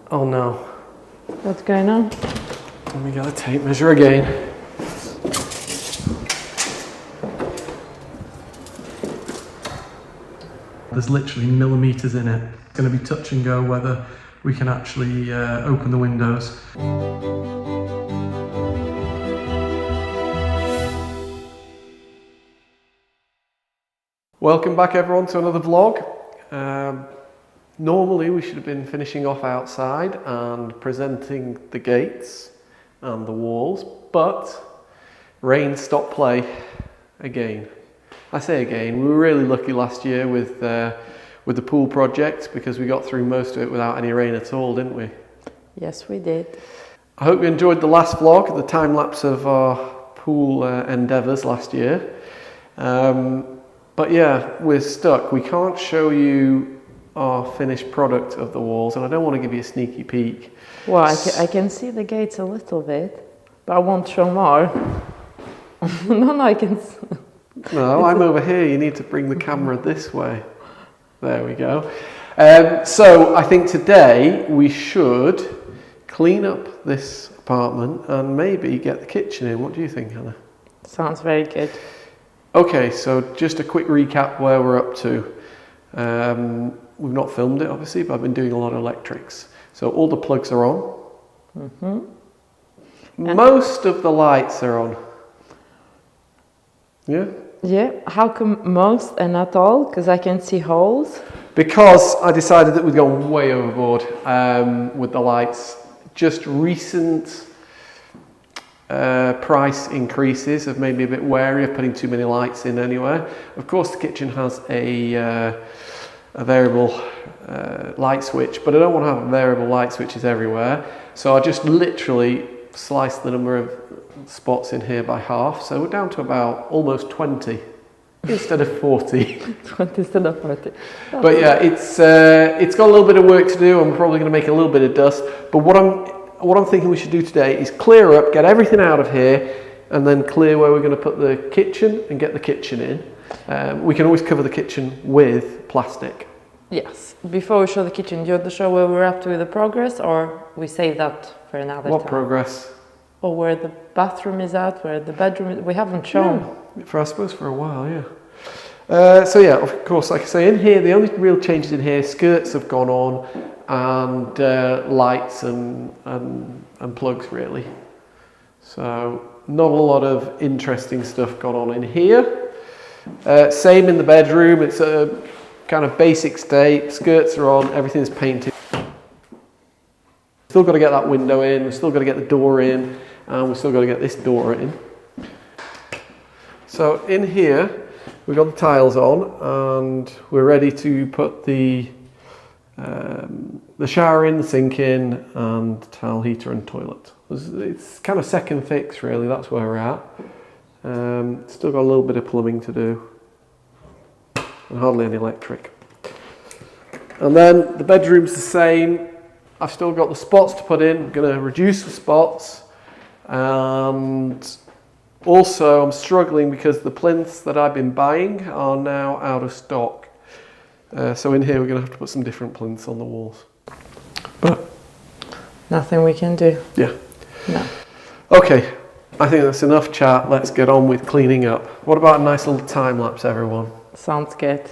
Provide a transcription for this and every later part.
Oh no. What's going on? Let me get a tape measure again. There's literally millimeters in it. It's going to be touch and go whether we can actually open the windows. Welcome back everyone to another vlog. Normally we should have been finishing off outside and presenting the gates and the walls, but rain stopped play again. I say again, we were really lucky last year with the pool project because we got through most of it without any rain at all, didn't we? Yes, we did. I hope you enjoyed the last vlog, the time lapse of our pool endeavours last year. But yeah, we're stuck. We can't show you our finished product of the walls, and I don't want to give you a sneaky peek. Well, I can see the gates a little bit, but I won't show more. No, I can see. No, I'm over here. You need to bring the camera this way. There we go. So I think today we should clean up this apartment and maybe get the kitchen in. What do you think, Hannah? Sounds very good. Okay, so just a quick recap where we're up to. We've not filmed it obviously, but I've been doing a lot of electrics. So all the plugs are on. Most of the lights are on. Yeah? Yeah, how come most and not all? Because I can see holes. Because I decided that we'd gone way overboard with the lights. Just recent price increases have made me a bit wary of putting too many lights in anywhere. Of course the kitchen has a variable light switch, but I don't want to have variable light switches everywhere. So I just literally sliced the number of spots in here by half. So we're down to about almost 20 instead of 40. 20 instead of 40. But yeah, it's got a little bit of work to do. I'm probably going to make a little bit of dust. But what I'm thinking we should do today is clear up, get everything out of here, and then clear where we're going to put the kitchen and get the kitchen in. We can always cover the kitchen with plastic. Yes. Before we show the kitchen, do you want to show where we're up to with the progress, or we save that for another time? What progress? Or where the bathroom is at, where the bedroom is. We haven't shown. Yeah, I suppose for a while, yeah. So yeah, of course, like I say, in here, the only real changes in here, skirts have gone on, and lights and plugs really. So not a lot of interesting stuff gone on in here. Same in the bedroom. It's a kind of basic state. Skirts are on. Everything's painted. Still got to get that window in. We've still got to get the door in, and we've still got to get this door in. So in here, we've got the tiles on, and we're ready to put the shower in, the sink in, and towel heater and toilet. It's kind of second fix really, that's where we're at. Still got a little bit of plumbing to do, and hardly any electric. And then the bedroom's the same. I've still got the spots to put in. I'm going to reduce the spots, and also I'm struggling because the plinths that I've been buying are now out of stock. So in here we're going to have to put some different plinths on the walls. But Nothing we can do. yeah. No. Okay, I think that's enough chat. Let's get on with cleaning up. What about a nice little time lapse, everyone? Sounds good.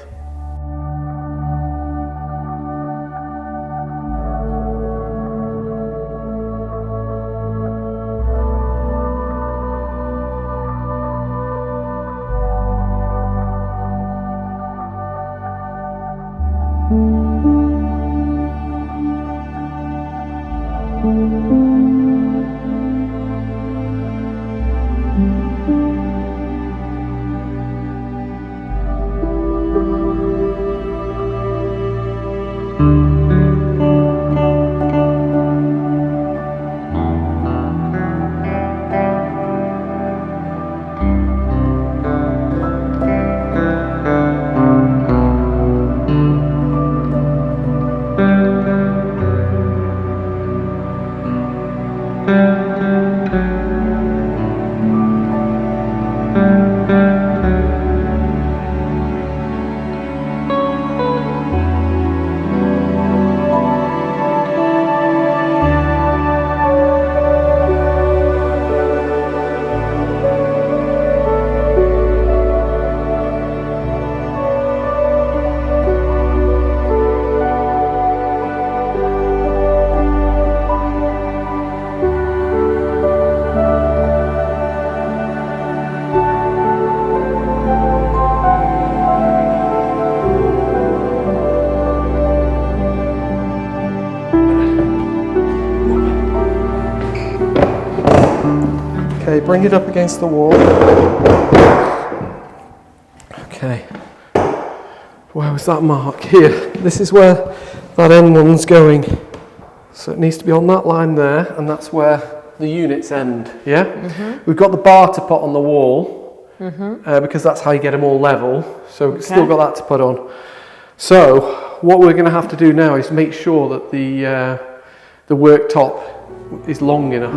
Okay, bring it up against the wall. Okay. Where was that mark? Here. This is where that end one's going. So it needs to be on that line there, and that's where the units end, yeah? We've got the bar to put on the wall, because that's how you get them all level. So we've still got that to put on. So what we're going to have to do now is make sure that the worktop is long enough.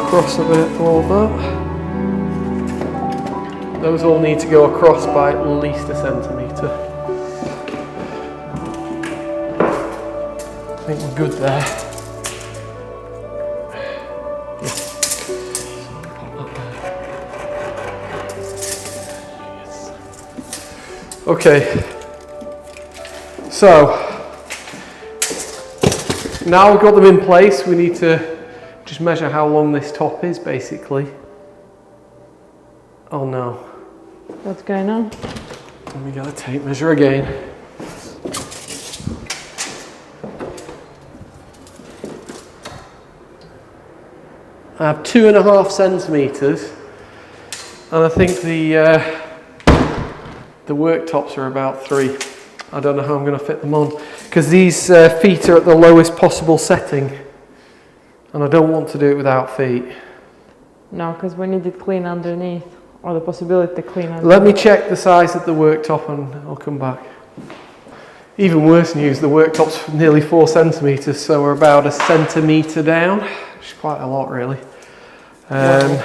Across a bit, all that. Those all need to go across by at least a centimetre. I think we're good there. Yes. Okay. So now we've got them in place, we need to just measure how long this top is, basically. Oh no. What's going on? And we got a tape measure again. I have 2.5 centimetres, and I think the worktops are about 3. I don't know how I'm going to fit them on, because these feet are at the lowest possible setting. And I don't want to do it without feet. No, because we need it clean underneath, or the possibility to clean underneath. Let me check the size of the worktop and I'll come back. Even worse news, the worktop's nearly 4 centimetres, so we're about 1 centimetre down, which is quite a lot really. I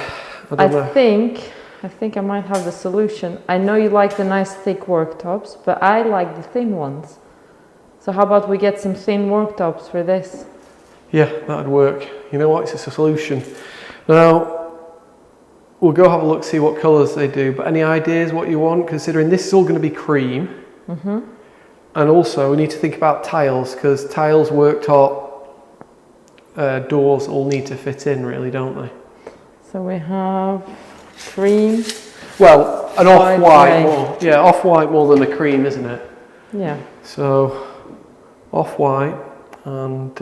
think I might have the solution. I know you like the nice thick worktops, but I like the thin ones. So how about we get some thin worktops for this? Yeah, that'd work. You know what, it's a solution. Now, we'll go have a look, see what colours they do, but any ideas what you want, considering this is all going to be cream. And also, we need to think about tiles, because tiles, worktop, doors all need to fit in really, don't they? So we have cream. Well, an off-white more. Yeah, off-white more than a cream, isn't it? Yeah. So, off-white and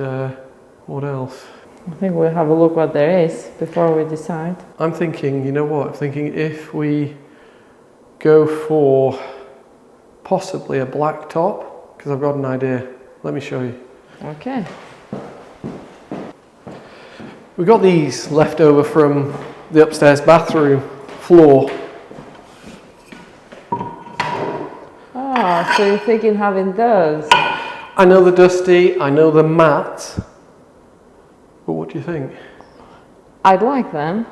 what else? I think we'll have a look what there is before we decide. I'm thinking, you know what, I'm thinking if we go for possibly a black top, because I've got an idea. Let me show you. Okay. We got these left over from the upstairs bathroom floor. Ah, so you're thinking having those? I know they're dusty, I know they're matte, but what do you think? I'd like them.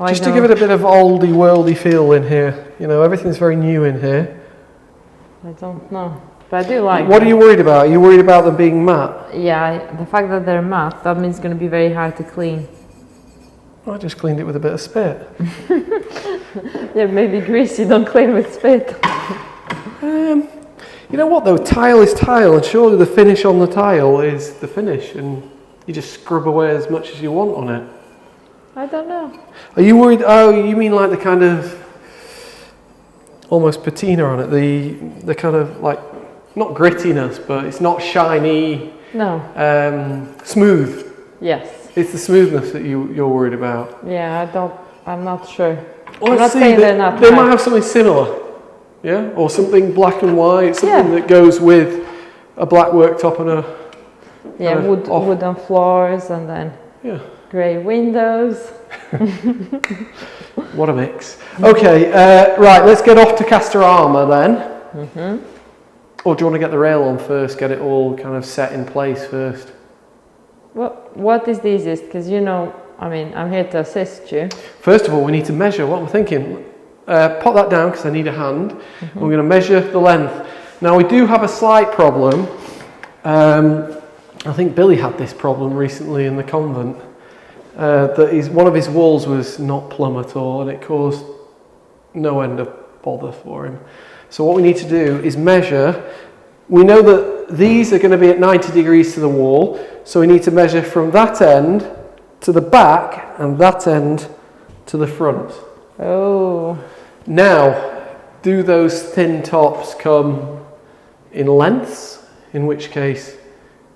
Just to give it a bit of oldie worldy feel in here. You know, everything's very new in here. I don't know, but I do like What them. are you worried about? Are you worried about them being matte? Yeah, the fact that they're matte, that means it's going to be very hard to clean. I just cleaned it with a bit of spit. Yeah, maybe greasy, don't clean with spit. You know what though, tile is tile, and surely the finish on the tile is the finish, and you just scrub away as much as you want on it. I don't know. Are you worried? Oh, you mean like the kind of almost patina on it, the kind of like, not grittiness, but it's not shiny. No. Smooth. Yes. It's the smoothness that you're worried about. Yeah, I'm not sure. Well, I'm not saying they're not they right. might have something similar. Yeah, or something black and white, something that goes with a black worktop and a wooden floors, and then grey windows. What a mix. Okay, right, let's get off to Castorama then. Or do you want to get the rail on first, get it all kind of set in place first? Well, what is the easiest? Because you know, I mean, I'm here to assist you. First of all, we need to measure. What I'm thinking, pop that down because I need a hand. We're going to measure the length. Now we do have a slight problem. I think Billy had this problem recently in the convent. That one of his walls was not plumb at all, and it caused no end of bother for him. So what we need to do is measure. We know that these are going to be at 90 degrees to the wall, so we need to measure from that end to the back and that end to the front. Oh. Now, do those thin tops come in lengths? In which case,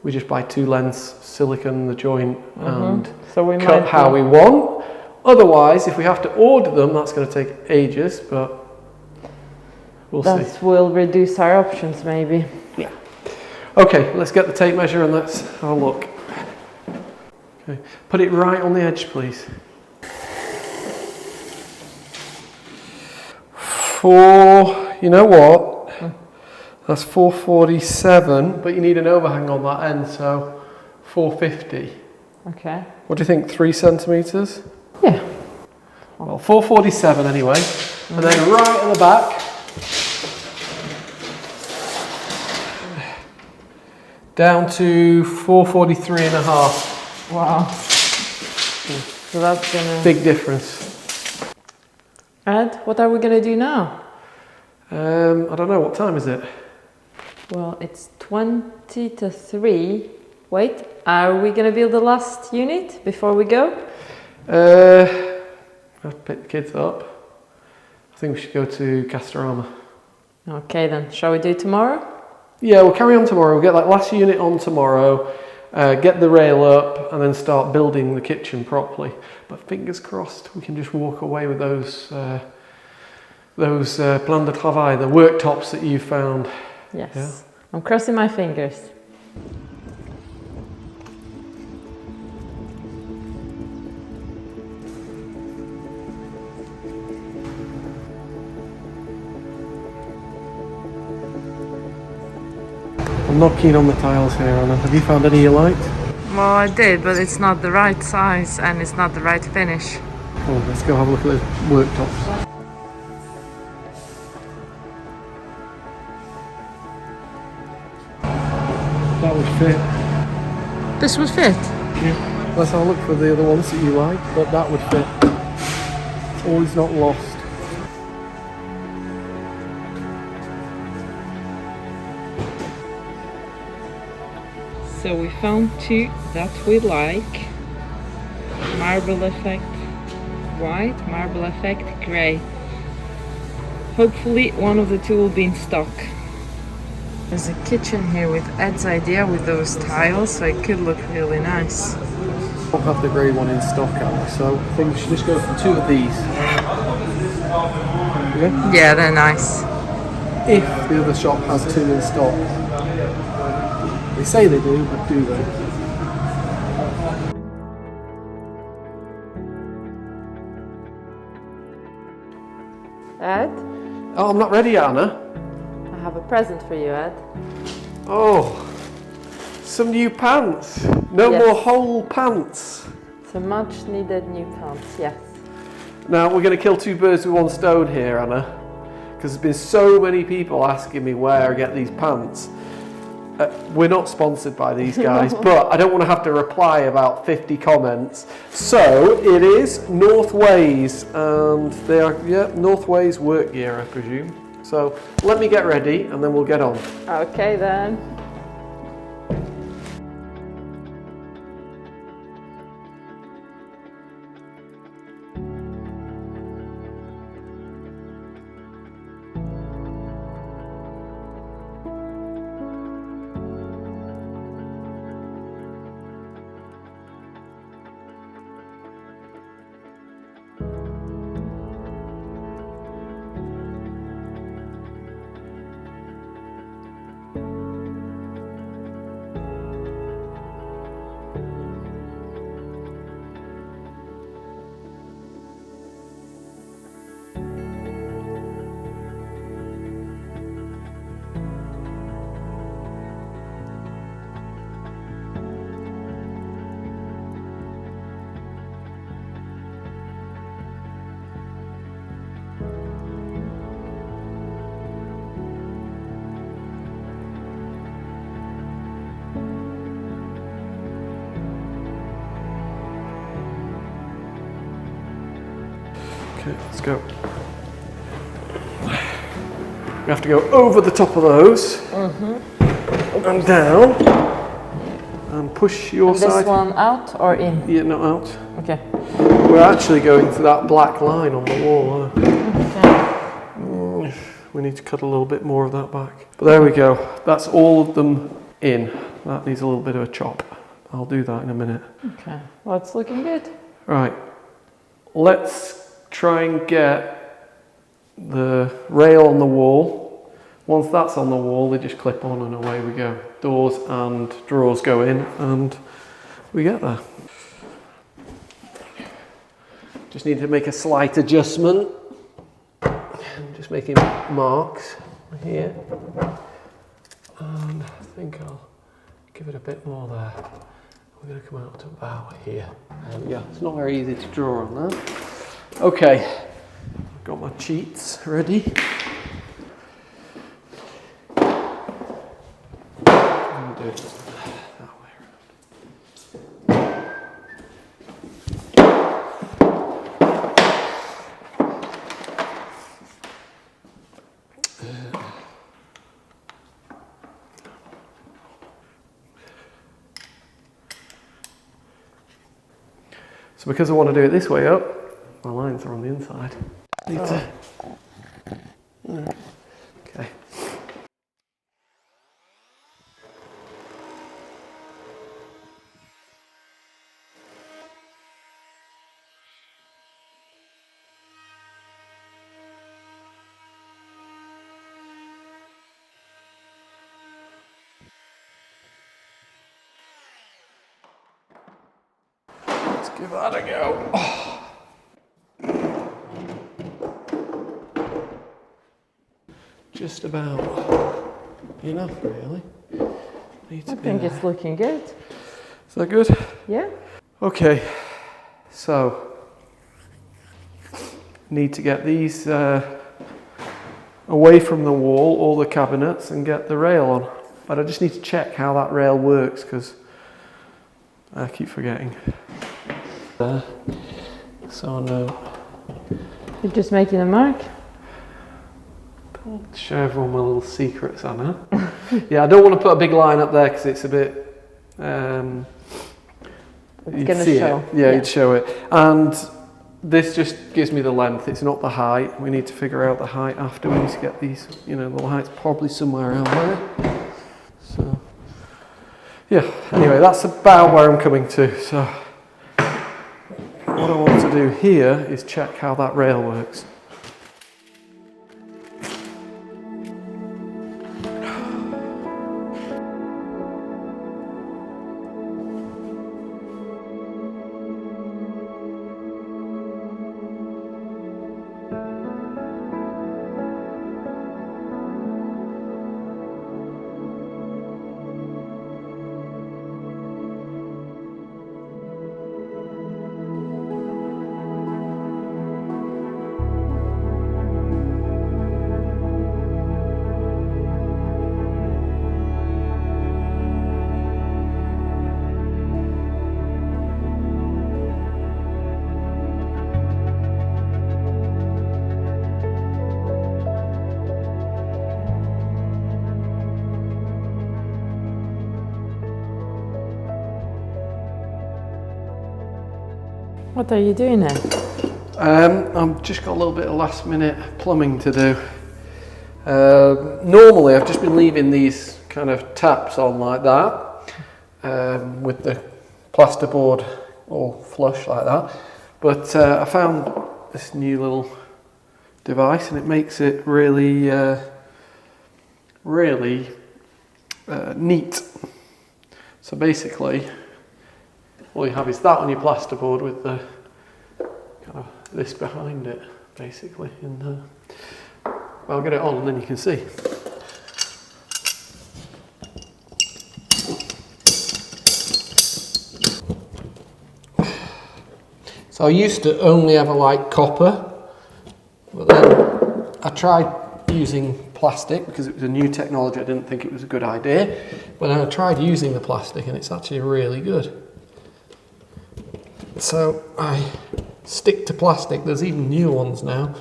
we just buy 2 lengths, silicone the joint, and so we cut how we want. Otherwise, if we have to order them, that's going to take ages, but we'll see. That will reduce our options, maybe. Yeah. Okay, let's get the tape measure and let's have a look. Okay, put it right on the edge, please. You know what? That's 447, but you need an overhang on that end, so 450. Okay. What do you think, 3 centimetres? Yeah. Well, 447 anyway. And then right at the back, down to 443 and a half. Wow. So that's gonna... Big difference. Ed, what are we gonna do now? I don't know, what time is it? Well, it's 20 to 3. Wait, are we gonna build the last unit before we go? I have to pick the kids up. I think we should go to Castorama. Okay then, shall we do it tomorrow? Yeah, we'll carry on tomorrow. We'll get that last unit on tomorrow, get the rail up, and then start building the kitchen properly. But fingers crossed, we can just walk away with those plan de travail, the worktops that you found. Yes. Yeah. I'm crossing my fingers. I'm not keen on the tiles here, Anna. Have you found any you liked? Well, I did, but it's not the right size and it's not the right finish. Oh, let's go have a look at the worktops. That would fit. This would fit? Yeah. Let's have a look for the other ones that you like, but that would fit. It's always not lost. So we found 2 that we like. Marble effect white, marble effect grey. Hopefully one of the 2 will be in stock. There's a kitchen here with Ed's idea with those tiles, so it could look really nice. I don't have the grey one in stock, Anna, so I think we should just go for 2 of these. Yeah? Yeah, they're nice. If the other shop has 2 in stock. They say they do, but do they? Ed, Oh, I'm not ready, Anna. I have a present for you, Ed. Oh, some new pants. No Yes. more whole pants. Some much needed new pants, yes. Now, we're going to kill 2 birds with 1 stone here, Anna. Because there's been so many people asking me where I get these pants. We're not sponsored by these guys, but I don't want to have to reply about 50 comments. So it is Northways, and they are Northways work gear, I presume. So let me get ready, and then we'll get on. Okay then. Okay, let's go. have to go over the top of those and down and push your and side. this one out or in? Yeah, not out. Okay. We're actually going for that black line on the wall. Okay. We need to cut a little bit more of that back. But there we go. That's all of them in. That needs a little bit of a chop. I'll do that in a minute. Okay. Well, it's looking good. Right. Let's try and get the rail on the wall. Once that's on the wall, they just clip on and away we go. Doors and drawers go in and we get there. Just need to make a slight adjustment. I'm just making marks here. And I think I'll give it a bit more there. We're going to come out to about here. There we go. It's not very easy to draw on that. Okay, I've got my cheats ready. I'm going to do it that way around. So because I want to do it this way up, my lines are on the inside. Need to... Okay. Let's give that a go. Just about enough, really. I think it's looking good. Is that good? Yeah. Okay, so need to get these away from the wall, all the cabinets, and get the rail on. But I just need to check how that rail works because I keep forgetting. So no. You're just making a mark? Don't show everyone my little secrets, Anna. Yeah, I don't want to put a big line up there because it's a bit... It's you'd going to see show. it. Yeah, you'd show it. And this just gives me the length, it's not the height. We need to figure out the height after. We need to get these, you know, the height's probably somewhere around there. So, yeah, anyway, that's about where I'm coming to. So, what I want to do here is check how that rail works. What are you doing now? I've just got a little bit of last minute plumbing to do. Normally I've just been leaving these kind of taps on like that with the plasterboard all flush like that, but I found this new little device and it makes it really neat. So basically all you have is that on your plasterboard with the kind of this behind it, basically. And I'll get it on and then you can see. So I used to only ever like copper, but then I tried using plastic because it was a new technology. I didn't think it was a good idea, but then I tried using the plastic and it's actually really good. So I stick to plastic. There's even new ones now,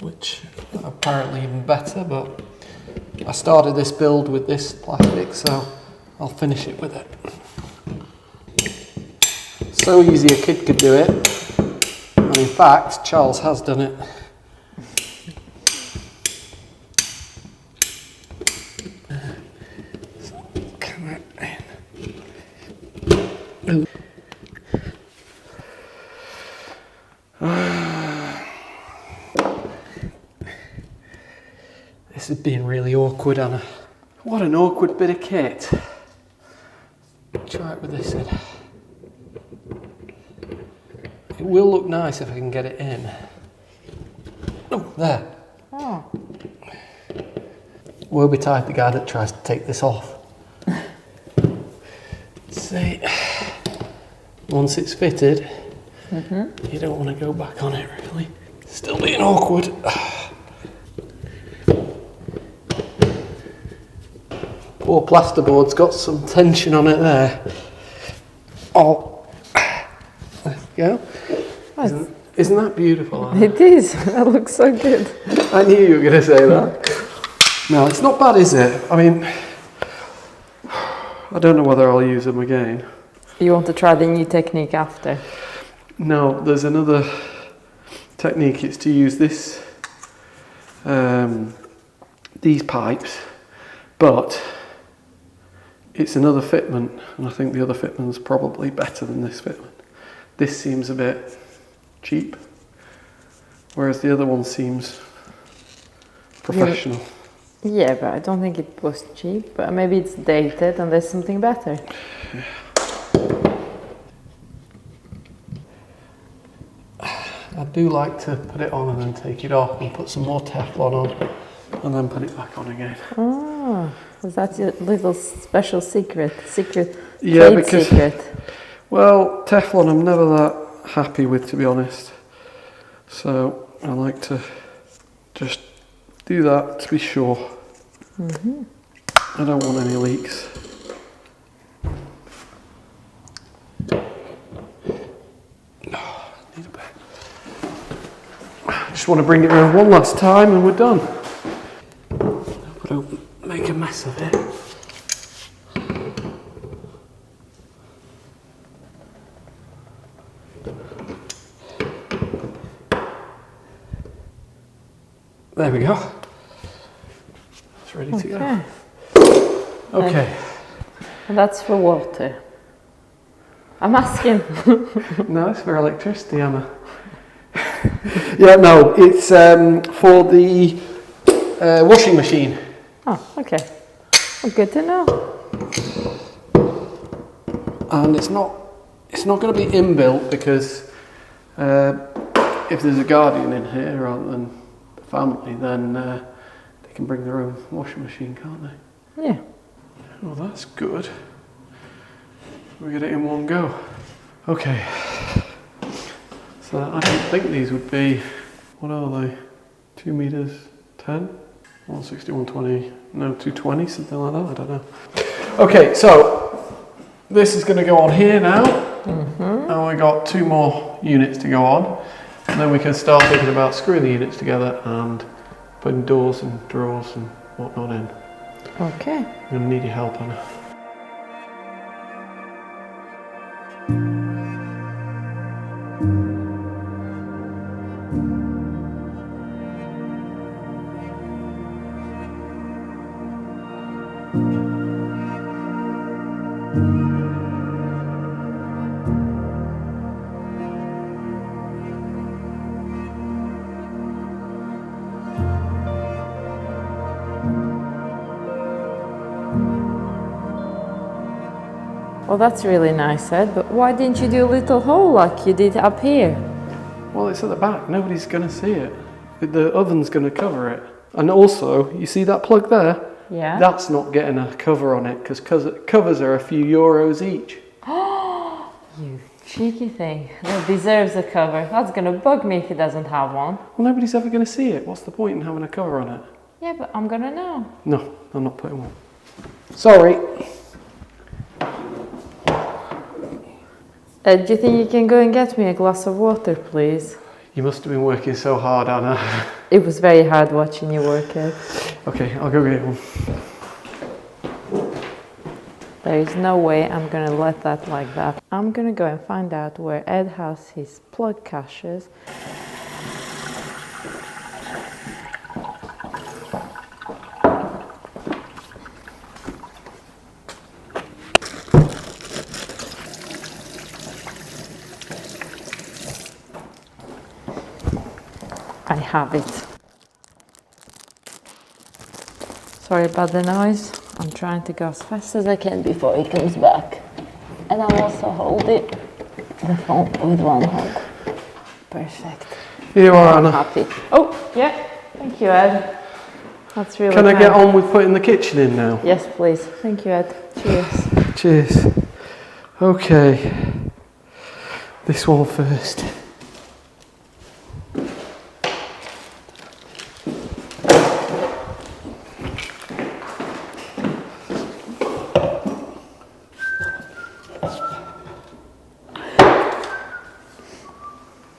which are apparently even better, but I started this build with this plastic, so I'll finish it with it. So easy a kid could do it, and in fact Charles has done it. This is being really awkward, Anna. What an awkward bit of kit. Try it with this in. It will look nice if I can get it in. Oh, there. Oh. Woe betide the guy that tries to take this off. See, once it's fitted, you don't want to go back on it really. Still being awkward. Poor plasterboard's got some tension on it there. Oh, there you go. Isn't that beautiful? Anna? It is. That looks so good. I knew you were going to say that. No, it's not bad, is it? I mean, I don't know whether I'll use them again. You want to try the new technique after? No, there's another technique. It's to use this, these pipes, but it's another fitment, and I think the other fitment's probably better than this fitment. This seems a bit cheap, whereas the other one seems professional. Yeah, but I don't think it was cheap, but maybe it's dated and there's something better. Yeah. I do like to put it on and then take it off and put some more Teflon on and then put it back on again. Oh, was that your little special secret? Yeah, because secret? Well, Teflon I'm never that happy with, to be honest. So I like to just do that to be sure. I don't want any leaks. I just want to bring it around one last time and we're done. But don't make a mess of it. There we go. It's ready to go. Okay. And that's for water. I'm asking. No, it's for electricity, Emma. Yeah, no, it's for the washing machine. Oh, okay. Well, good to know. And it's not going to be inbuilt because if there's a guardian in here rather than the family, then they can bring their own washing machine, can't they? Yeah. Oh, that's good. We get it in one go. Okay. So I don't think these would be, what are they? 2 meters 10? 160, 120, no, 220, something like that, I don't know. Okay, so this is going to go on here now. And we got 2 more units to go on. And then we can start thinking about screwing the units together and putting doors and drawers and whatnot in. Okay. I'm going to need your help, Anna. Well, that's really nice, Ed, but why didn't you do a little hole like you did up here? Well, it's at the back. Nobody's going to see it. The oven's going to cover it. And also, you see that plug there? Yeah. That's not getting a cover on it because covers are a few euros each. Oh, you cheeky thing. That deserves a cover. That's going to bug me if it doesn't have one. Well, nobody's ever going to see it. What's the point in having a cover on it? Yeah, but I'm going to know. No, I'm not putting one. Sorry. Do you think you can go and get me a glass of water, please? You must have been working so hard, Anna. It was very hard watching you work it. Okay, I'll go get one. There is no way I'm gonna let that like that. I'm gonna go and find out where Ed has his plug caches. I have it. Sorry about the noise. I'm trying to go as fast as I can before he comes back. And I'll also hold it, the phone with one hand. Perfect. Here you are, I'm Anna. happy. Oh, yeah. Thank you, Ed. That's really Can I get kind. on with putting the kitchen in now? Yes, please. Thank you, Ed. Cheers. Cheers. Okay. This one first.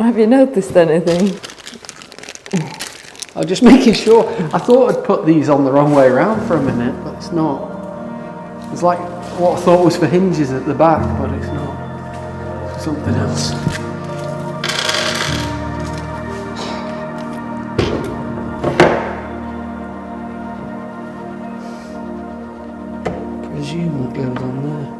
Have you noticed anything? I'm just making sure. I thought I'd put these on the wrong way around for a minute, but it's not. It's like what I thought was for hinges at the back, but it's not. It's something else. Presume that goes on there.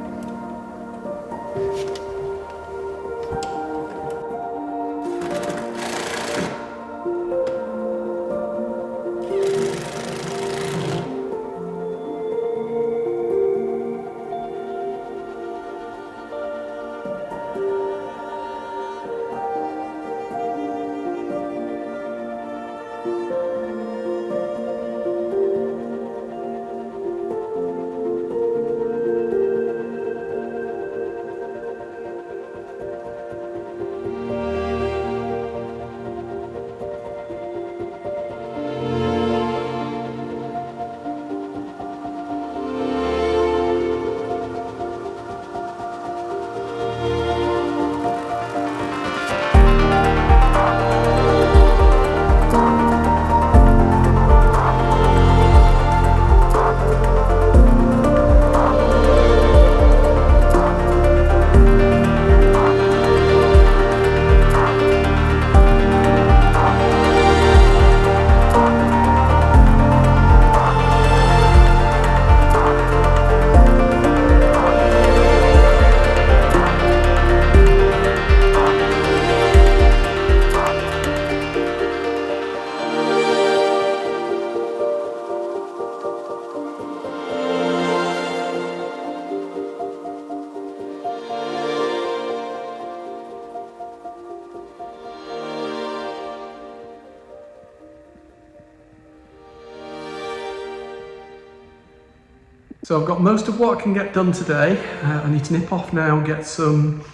So I've got most of what I can get done today. I need to nip off now and get some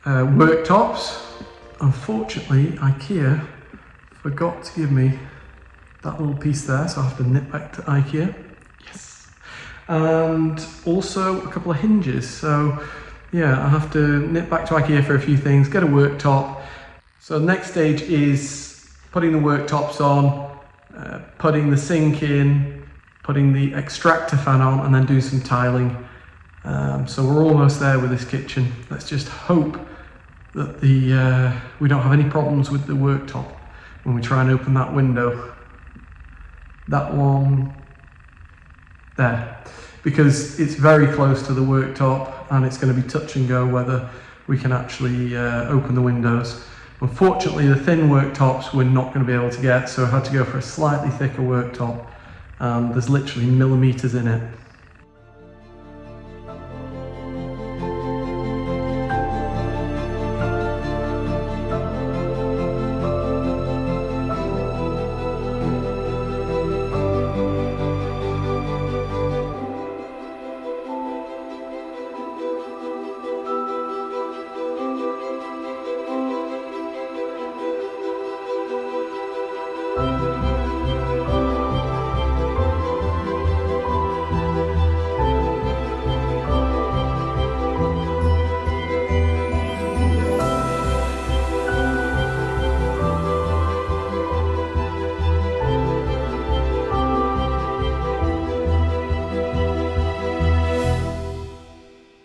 worktops. Unfortunately, IKEA forgot to give me that little piece there, so I have to nip back to IKEA. Yes. And also a couple of hinges. So yeah, I have to nip back to IKEA for a few things, get a worktop. So the next stage is putting the worktops on, putting the sink in, putting the extractor fan on, and then do some tiling. So we're almost there with this kitchen. Let's just hope that we don't have any problems with the worktop when we try and open that window. That one there, because it's very close to the worktop and it's going to be touch and go whether we can actually open the windows. Unfortunately, the thin worktops we're not going to be able to get, so I had to go for a slightly thicker worktop. There's literally millimeters in it.